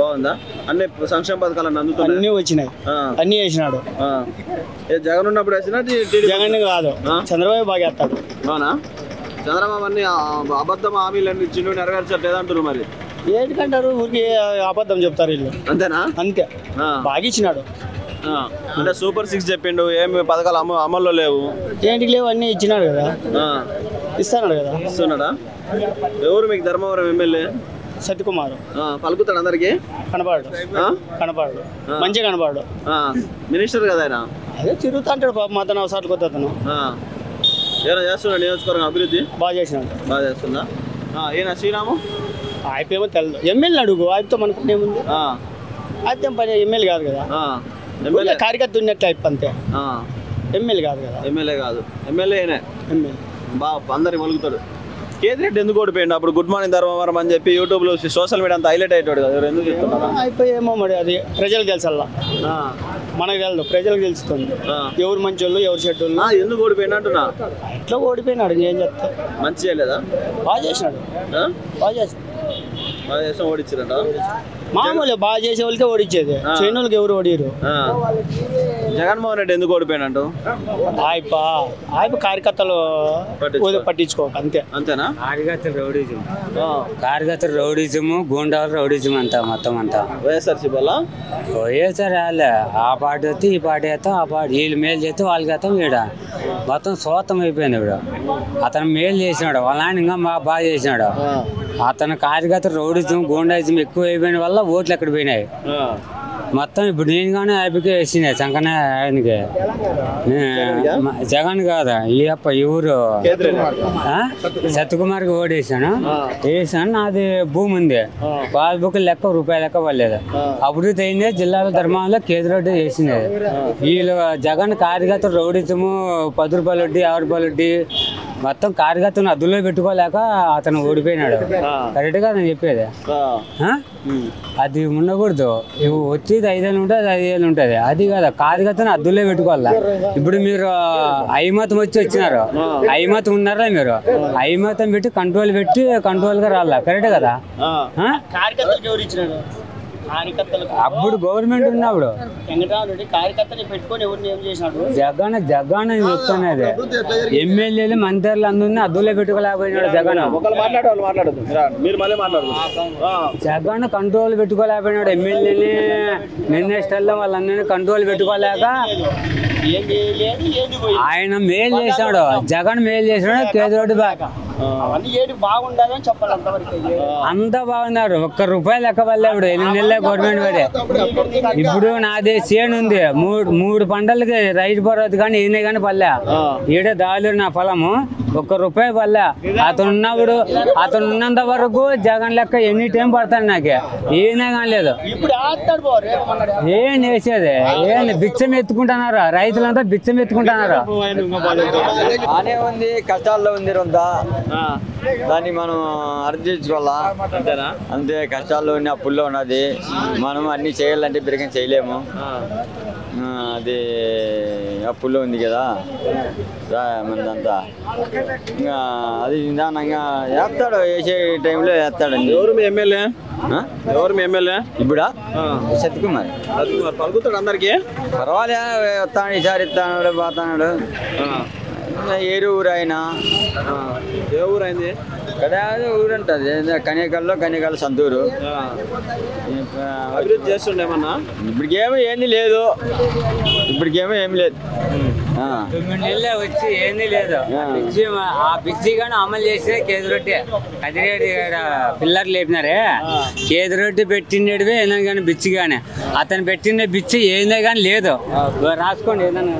బాగుందా? అన్ని సంక్షేమ పథకాలు అందుతున్నాయి, అన్ని వచ్చినాయి, అన్ని వేసినాడు. జగన్ ఉన్నప్పుడు వేసినా జగన్ కాదు, చంద్రబాబు బాగా వేస్తాడు. అవునా? చంద్రబాబు అన్ని అబద్ధం హామీలు ఇచ్చిండు, నెరవేర్చట్లేదు అంటున్నారు. మరి ఏంటికంటారు, ఊరికి అబద్ధం చెప్తారు వీళ్ళు. అంతేనా? అంతే, బాగా ఇచ్చినాడు. అంటే సూపర్ 6 చెప్పిండు, ఏమి పథకాలు అమల్లో లేవు. ఏంటికి లేవు, అన్ని ఇచ్చినాడు కదా, ఇస్తున్నాడు కదా. ఇస్తున్నాడా? ఎవరు మీకు ధర్మవరం ఎమ్మెల్యే? సత్యకుమార్. పలుకుతాడు అందరికి? కనపడు, మంచిగా కనపడు. మినిస్టర్ కదా ఆయన? అదే తిరుగుతా అంటాడు పాప, మాతో అవసరాలు కొత్త అతను. ఏమైనా చేస్తున్నాడు నియోజకవర్గం అభివృద్ధి? బాగా చేసినాడు. బాగా చేస్తుందా? ఈయన శ్రీరాము ఆయపేమో తెలదు, ఎమ్మెల్యే అడుగు, ఆయనతో మనకు ఏముంది. అయితే పని ఎమ్మెల్యే కాదు కదా, కార్యకర్త ఉన్నట్టు అయిపో అంతే, ఎమ్మెల్యే కాదు కదా. ఎమ్మెల్యే కాదు, ఎమ్మెల్యేనే. ఎమ్మెల్యే బాగా అందరికి పలుకుతాడు. కేతిరెడ్డి ఎందుకు ఓడిపోయిండు? అప్పుడు గుడ్ మార్నింగ్ ధర్మవరం అని చెప్పి యూట్యూబ్లో సోషల్ మీడియా అంతా హైలైట్ అయ్యాడు కదా, ఎవరు ఎందుకు చెప్తున్నారు? అయిపోయేమో మరి, అది ప్రజలకు తెలుసల్లా, మనకు తెలుదు, ప్రజలకు తెలుస్తుంది ఎవరు మంచి వాళ్ళు ఎవరు చెడ్డ వాళ్ళు. ఎందుకు ఓడిపోయిండు అంటున్నా? ఎట్లా ఓడిపోయినాడు, ఏం చెప్తా. మంచి చేయలేదా? బాగా చేసినాడు, బాగా చేసినాడు, బాగా చేసిన ఓడిచ్చారంట. మామూలు బాగా చేసే వాళ్ళకే ఓడిచ్చేది, చేయని వాళ్ళకి ఎవరు ఓడిరు. జగన్మోహన్ రెడ్డి ఎందుకు ఓడిపోయినట్టు? ఆయన కార్యకర్తలు పట్టించుకోక అంతే. అంతేనా? కార్యకర్తలు రౌడీజము, గూండాలు రౌడీజం అంతా మొత్తం అంతా. వైఎస్ఆర్సీ వల్ల వైఎస్ఆర్ వాళ్ళే, ఆ పార్టీ వస్తే ఈ పార్టీ వేస్తాం, ఆ పార్టీ వీళ్ళు మేలు చేస్తే వాళ్ళకి వేస్తాం. ఈడ మొత్తం స్వార్థం అయిపోయింది. ఇప్పుడు అతను మేలు చేసినాడు, వాళ్ళ ఆయన ఇంకా బాగా చేసినాడు. అతను కార్యకర్త రౌడీజం గూండాయిజం ఎక్కువ అయిపోయిన వల్ల ఓట్లు ఎక్కడ పోయినాయి మొత్తం. ఇప్పుడు నేను కానీ ఆయనకే వేసినాయి, శంకనే ఆయనకి. జగన్ కాదా ఈ అప్ప ఎవరు సత్యకుమార్కి ఓడేసాను, వేసాను. నాది భూమి ఉంది, పాస్బుక్ లెక్క రూపాయి లెక్క పడలేదు. అభివృద్ధి అయింది జిల్లాలో ధర్మంలో కేతిరెడ్డి వేసింది. వీళ్ళు జగన్ కార్యకర్త రౌడీజము 10 రూపాయల వడ్డీ 50 రూపాయల వడ్డీ మొత్తం కార్యకర్తను అదులో పెట్టుకోలేక అతను ఓడిపోయినాడు. కరెక్ట్ గా నేను చెప్పేది అది ఉండకూడదు. వచ్చేది 5 ఏళ్ళు ఉంటుంది, 5 ఏళ్ళు ఉంటుంది. అది కదా కార్యకర్తను అద్దులో పెట్టుకోవాలా. ఇప్పుడు మీరు ఐమతం వచ్చినారు, ఐమతం ఉన్నారా మీరు? ఐమతం పెట్టి కంట్రోల్ గా రాలా. కరెక్ట్ కదా? అప్పుడు గవర్నమెంట్ ఉన్నప్పుడు జగన్ చెప్తానేది ఎమ్మెల్యేలు మంత్రులు అందరినీ అద్దులో పెట్టుకోలేకపోయినాడు జగన్. జగన్ కంట్రోల్ పెట్టుకోలేకపోయినాడు ఎమ్మెల్యేని, మినిస్టర్లు వాళ్ళందరినీ కంట్రోల్ పెట్టుకోలేక ఆయన మేలు చేశాడు. జగన్ మేలు చేశాడు, కేతిరెడ్డి అంతా బాగున్నారు. ₹1 లెక్క పడలే. ఇప్పుడు 8 నెలలే గవర్నమెంట్ పడే. ఇప్పుడు నాది చేను ఉంది, మూడు పంటలకి రైతు భరోసా కానీ ఈయన కానీ పల్లె. ఈడే దాలు నా పొలము ₹1 పల్లె. అతను ఉన్నంత వరకు జగన్ లెక్క ఎన్ని టైం పడతాడు నాకు, ఈయన కానీ లేదు. ఏం చేసేది? ఏం బిచ్చం ఎత్తుకుంటున్నారు రైతులంతా, బిచ్చం ఎత్తుకుంటున్నారు. అనే ఉంది, కష్టాల్లో ఉంది రొంత, దాన్ని మనం అర్థించుకోవాలా. అంతే, కష్టాల్లో ఉన్న అప్పుల్లో ఉన్నది. మనం అన్ని చేయాలంటే బిరికం చేయలేము. అది అప్పుల్లో ఉంది కదా మనదంతా. ఇంకా అది నిదానంగా వేస్తాడు, వేసే టైంలో వేస్తాడండి. ఎవరు మీ ఎమ్మెల్యే? ఇప్పుడా? సత్యకుమార్. పలుకుతాడు అందరికి? పర్వాలే, వస్తాడు, ఈసారి ఇస్తాడు, పోతాడు. ఏరు ఊరు ఆయన. ఏ ఊరు అయింది? కదా ఊరు ఉంటుంది, కనేకల్ సంతూరు. అభివృద్ధి చేస్తుండేమన్నా? ఇప్పటికేమో ఏమీ లేదు, ఏమి లేదు. 9 నెలలే వచ్చి ఏంది లేదు. ఆ పిచ్చి కానీ అమలు చేస్తే కేతిరెడ్డి కదిరెడ్డి పిల్లర్లు లేపినారే, కేతిరెడ్డి పెట్టినవి ఏదైనా కానీ బిచ్చి కానీ, అతను పెట్టిన బిచ్చి ఏందే కానీ లేదు. రాసుకోండి ఏదైనా.